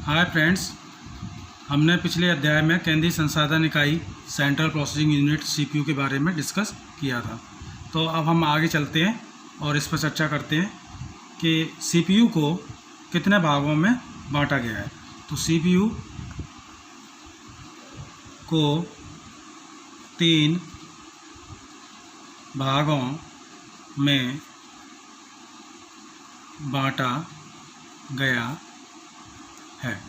Hi friends, हमने पिछले अध्याय में केंद्रीय संसाधन इकाई सेंट्रल प्रोसेसिंग यूनिट सीपीयू के बारे में डिस्कस किया था। तो अब हम आगे चलते हैं और इस पर चर्चा करते हैं कि सीपीयू को कितने भागों में बांटा गया है। तो सीपीयू को 3 भागों में बांटा गया है,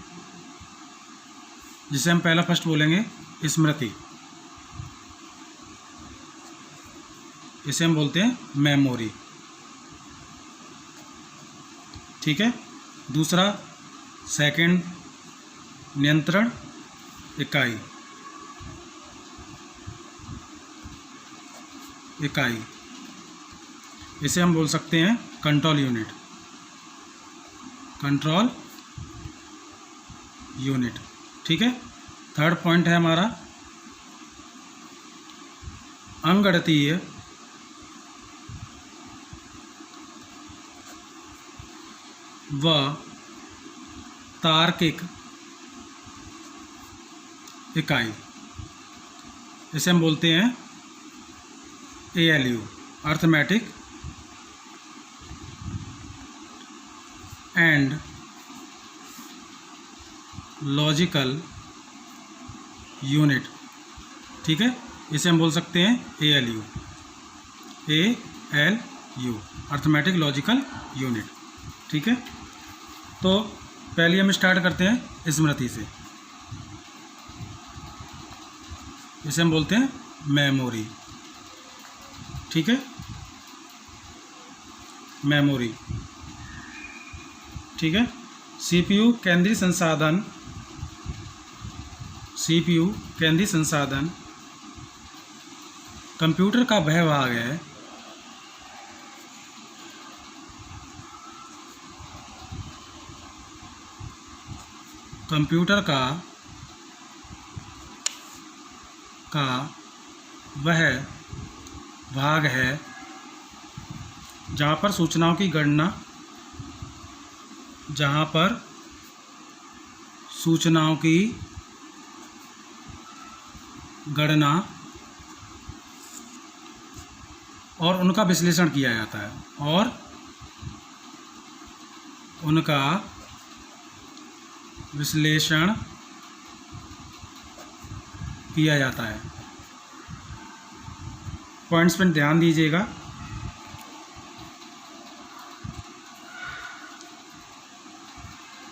जिसे हम पहला फर्स्ट बोलेंगे स्मृति। इसे हम बोलते हैं मेमोरी। ठीक है। दूसरा सेकंड नियंत्रण इकाई। इसे हम बोल सकते हैं कंट्रोल यूनिट। Control unit. ठीक है। थर्ड पॉइंट है हमारा अंगगणितीय व तार्किक इकाई। इसे हम बोलते हैं ALU, arithmetic and logical unit. ठीक है। इसे हम बोल सकते हैं ALU, अर्थमेटिक लॉजिकल यूनिट। ठीक है। तो पहले हम स्टार्ट करते हैं स्मृति से। इसे हम बोलते हैं मेमोरी। ठीक है। मेमोरी। ठीक है। सीपीयू केंद्रीय संसाधन कंप्यूटर का वह भाग है वह भाग है जहाँ पर सूचनाओं की गणना और उनका विश्लेषण किया जाता है पॉइंट्स पर ध्यान दीजिएगा।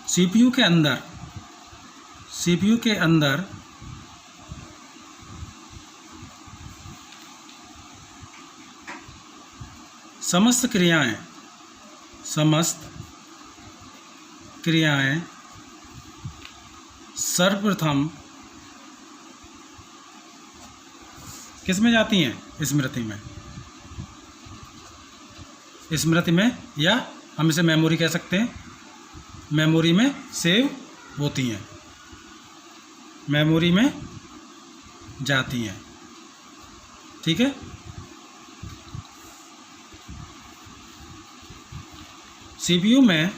सीपीयू के अंदर समस्त क्रियाएं सर्वप्रथम किस में जाती हैं? स्मृति में, या हम इसे मेमोरी कह सकते हैं। मेमोरी में सेव होती हैं, मेमोरी में जाती हैं। ठीक है। सीपीयू में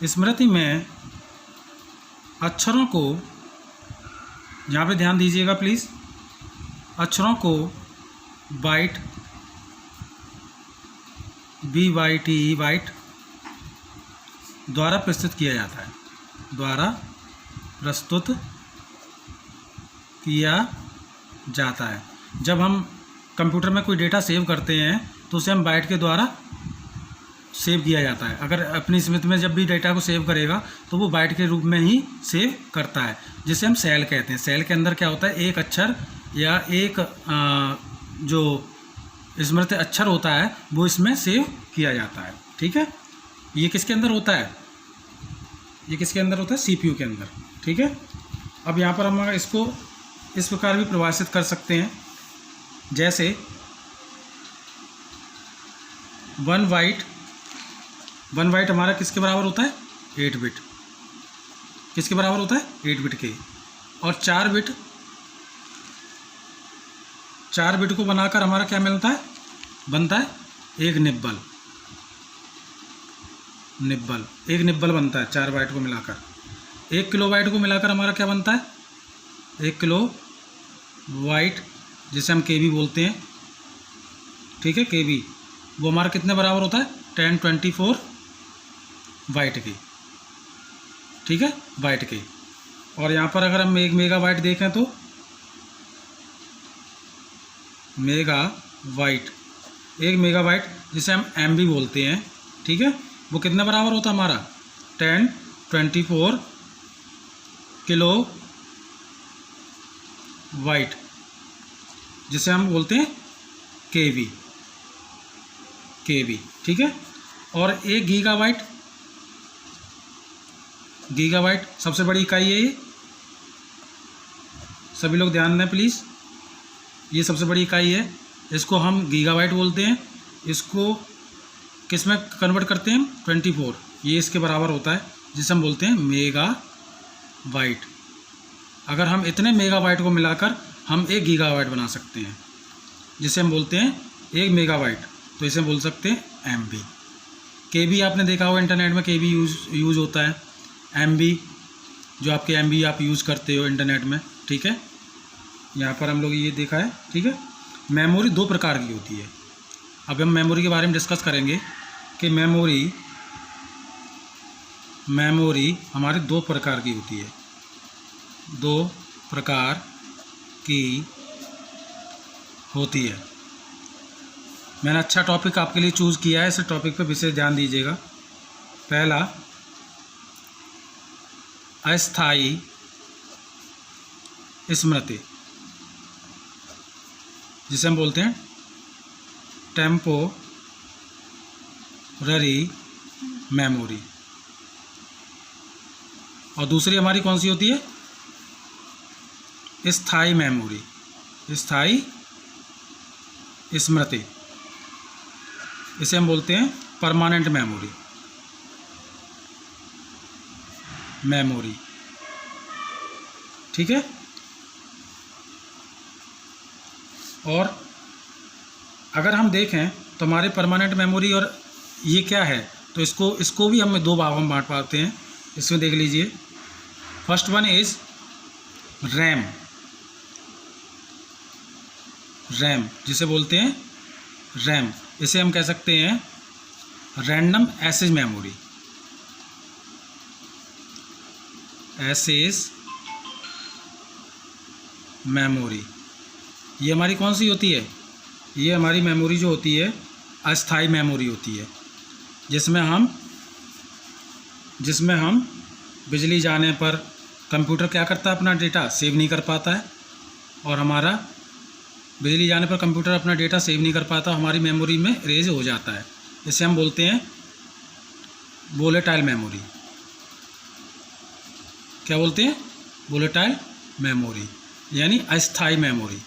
स्मृति में अक्षरों को, यहाँ पे ध्यान दीजिएगा प्लीज़, अक्षरों को बाइट, BYTE द्वारा प्रस्तुत किया जाता है। जब हम कंप्यूटर में कोई डेटा सेव करते हैं तो उसे हम बाइट के द्वारा सेव किया जाता है। अगर अपनी स्मृति में जब भी डेटा को सेव करेगा तो वो बाइट के रूप में ही सेव करता है, जिसे हम सेल कहते हैं। सेल के अंदर क्या होता है, एक अक्षर या एक जो स्मृति अक्षर होता है वो इसमें सेव किया जाता है। ठीक है। ये किसके अंदर होता है? सीपीयू के अंदर। ठीक है। अब यहाँ पर हम इसको इस प्रकार भी परिभाषित कर सकते हैं, जैसे 1 बाइट हमारा किसके बराबर होता है? 8 बिट। किसके बराबर होता है? 8 बिट के। और 4 बिट 4 बिट को बनाकर हमारा क्या मिलता है, बनता है एक निब्बल। एक निब्बल बनता है 4 बाइट को मिलाकर। 1 किलो बाइट को मिलाकर हमारा क्या बनता है, 1 किलो बाइट, जिसे हम केबी बोलते हैं, ठीक है, केबी, वो हमारा कितने बराबर होता है, 1024 बाइट की, ठीक है, बाइट की। और यहाँ पर अगर हम 1 मेगाबाइट देखें तो मेगाबाइट, 1 मेगाबाइट जिसे हम MB बोलते हैं, ठीक है, वो कितने बराबर होता है हमारा, 1024 किलो बाइट, जिसे हम बोलते हैं केबी, ठीक है। और 1 गीगाबाइट सबसे बड़ी इकाई है ये, सभी लोग ध्यान दें प्लीज़, ये सबसे बड़ी इकाई है, इसको हम गीगाबाइट बोलते हैं। इसको किस में कन्वर्ट करते हैं हम, 24, ये इसके बराबर होता है, जिसे हम बोलते हैं मेगाबाइट। अगर हम इतने मेगाबाइट को मिलाकर हम 1 गीगाबाइट बना सकते हैं, जिसे हम बोलते हैं 1 मेगाबाइट, तो इसे बोल सकते हैं MB। केबी आपने देखा होगा इंटरनेट में, केबी यूज़ होता है। MB जो आपके MB आप यूज़ करते हो इंटरनेट में, ठीक है। यहाँ पर हम लोग ये देखा है, ठीक है। मेमोरी 2 प्रकार की होती है। अब हम मेमोरी के बारे में डिस्कस करेंगे कि मेमोरी हमारे 2 प्रकार की होती है, 2 प्रकार की होती है। मैंने अच्छा टॉपिक आपके लिए चूज़ किया है, इस टॉपिक पे विशेष ध्यान दीजिएगा। पहला, अस्थाई स्मृति, जिसे हम बोलते हैं टेम्पोररी मेमोरी। और दूसरी हमारी कौन सी होती है, स्थायी मेमोरी, स्थायी स्मृति, इसे हम बोलते हैं परमानेंट मेमोरी, ठीक है। और अगर हम देखें तो हमारे परमानेंट मेमोरी और ये क्या है, तो इसको भी हम 2 भागों में बांट पाते हैं। इसमें देख लीजिए, फर्स्ट वन इज रैम, जिसे बोलते हैं रैम, इसे हम कह सकते हैं रैंडम एक्सेस मेमोरी। ये हमारी कौन सी होती है, ये हमारी मेमोरी जो होती है अस्थाई मेमोरी होती है, जिसमें हम बिजली जाने पर कंप्यूटर क्या करता है, अपना डेटा सेव नहीं कर पाता है, और हमारा बिजली जाने पर कंप्यूटर अपना डेटा सेव नहीं कर पाता, हमारी मेमोरी में इरेज हो जाता है। इसे हम बोलते हैं वोलेटाइल मेमोरी। क्या बोलते हैं, वोलेटाइल मेमोरी, यानी अस्थाई मेमोरी,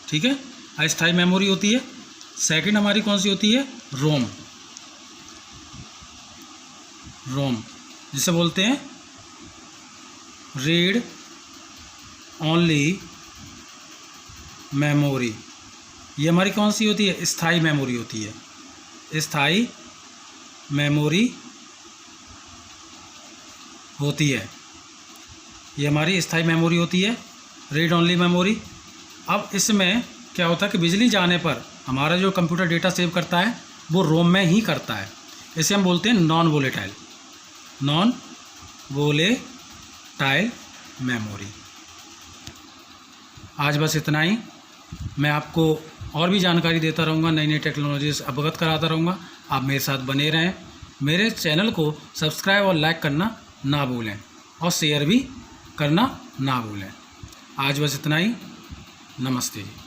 ठीक है, अस्थाई मेमोरी होती है। सेकंड हमारी कौन सी होती है, रोम, जिसे बोलते हैं रीड ओनली मेमोरी। ये हमारी कौन सी होती है, स्थायी मेमोरी होती है, स्थायी मेमोरी होती है, ये हमारी स्थायी मेमोरी होती है, रीड ओनली मेमोरी। अब इसमें क्या होता है कि बिजली जाने पर हमारा जो कंप्यूटर डेटा सेव करता है वो रोम में ही करता है, इसे हम बोलते हैं नॉन वोलेटाइल मेमोरी। आज बस इतना ही। मैं आपको और भी जानकारी देता रहूँगा, नई नई टेक्नोलॉजी से अवगत कराता रहूँगा। आप मेरे साथ बने रहें, मेरे चैनल को सब्सक्राइब और लाइक करना ना भूलें, और शेयर भी करना ना भूलें। आज बस इतना ही। नमस्ते।